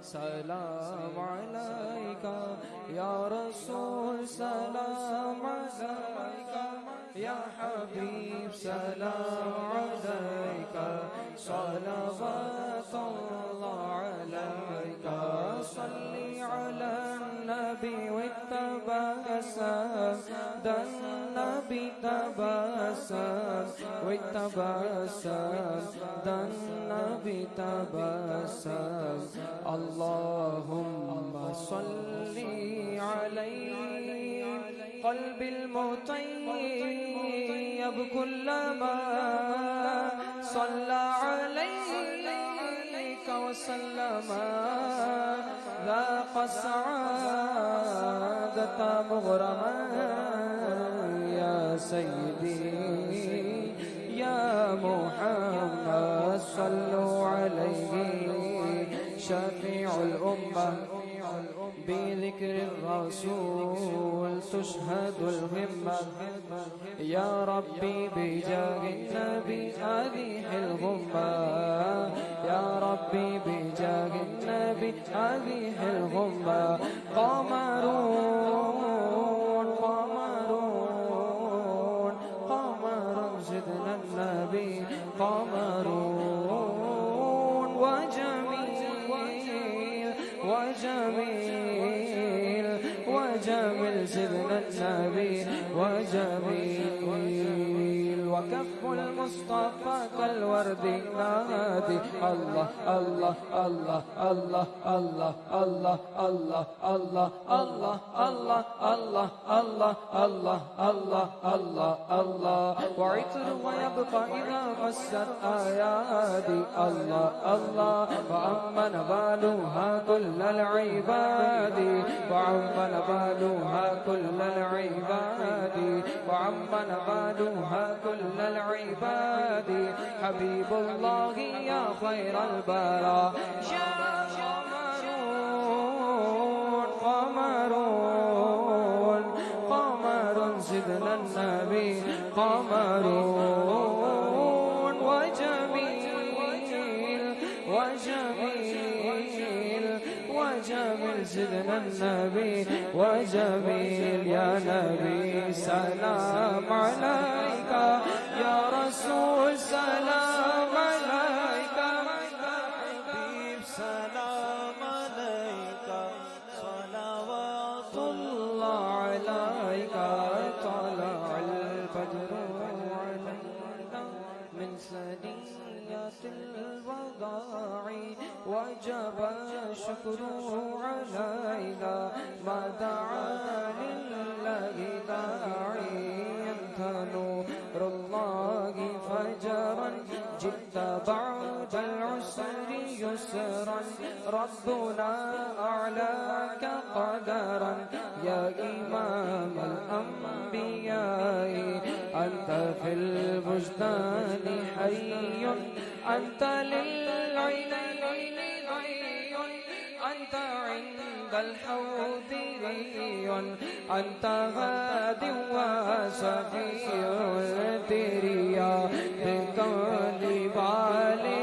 سلام عليك يا رسول سلام عليك يا حبيب سلام عليك صلوات الله عليك صل على النبي واتبسم ده النبي تبسم واتبسم ده النبي تبسم اللهم صل عليه قلبي المطيب كلما صلى عليك وسلم ذاق السعادة مغرما يا سيدي يا محمد صلوا عليه شفيع الأمة بذكر الرسول تشهد الهمة يا ربي بجاه النبي أذيح الغمة يا ربي بجاه النبي أذيح الغمة قمرون قمرون قمر زدنا النبي قمرون وجميل وجميل وجميل زدنا النبي وجميل وكف المصطفى كالورد نادي الله الله الله الله الله الله الله الله الله الله الله الله الله الله الله الله وعطر ويبقى إذا مست آيادي الله الله وأمن بالوها كل العباد وعمن بالوها كل العباد وعمن بالوها كل العباد حبيب الله يا خير البراء يا قمرون قمرون قمر زدنا النبي قمرون وجميل وجميل وجميل زدنا النبي وجميل يا نبي سلام عليك يا رسول سلام عليك يا حبيب سلام عليك صلوات الله عليك طلع الفجر علينا من ثنيات الوداع وجب الشكر علينا ما دعا لله داعي أنت نور الله فجرا جئت بعد العسر يسرا ربنا أعلاك قدرا يا إمام الأنبياء أنت في الوجدان حي أنت للعين أنت عند الحوض ري أنت غاد وسفي الدريا بكل بالي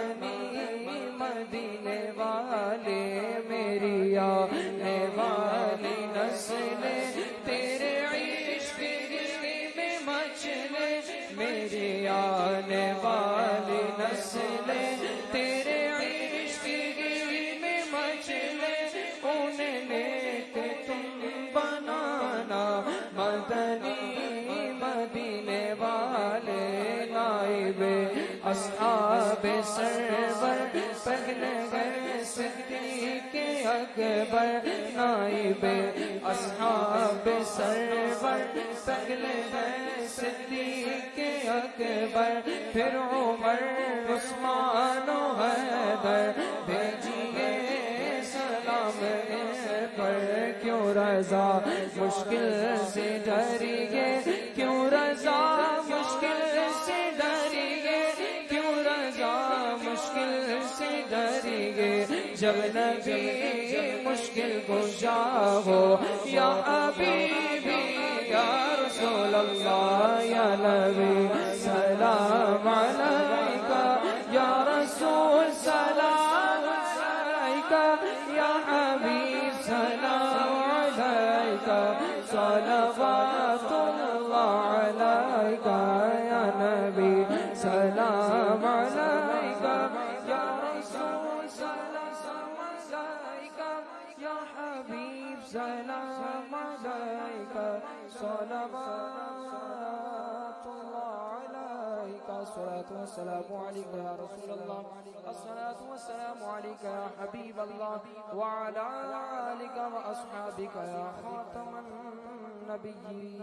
مدنی مدینے والے میری آنے والی نسلیں تیرے عشق میں مچلے میری آنے والی نسلیں تیرے عشق میں مچلے انہیں نیک تم بنانا مدنی مدینے والے نائب اصحاب سرور پگل گئے صدیق اکبر نائب اصحاب سرور پگل گئے صدیق اکبر پھر عمر عثمان و حیدر بھیجیے سلام پر کیوں رضا مشکل سے ڈریے کیوں رضا مشکل سے ڈریے کیوں رضا مشکل سے ڈریے جب نبی مشکل کشا ہو یا حبیبی یا رسول اللہ یا نبی سلام علیکہ یا رسول سلام علیکہ یا حبیب سلام علیکہ صلوات اللہ علیکہ یا نبی سلام علیکہ یا رسول سلام علیکہ یا حبیب سلام علیکہ صلوات اللہ علیکہ الصلاة والسلام علیکہ یا رسول اللہ الصلاة والسلام علیکہ یا حبیب اللہ وعلی آلکہ واصحابکہ یا خاتم النبیین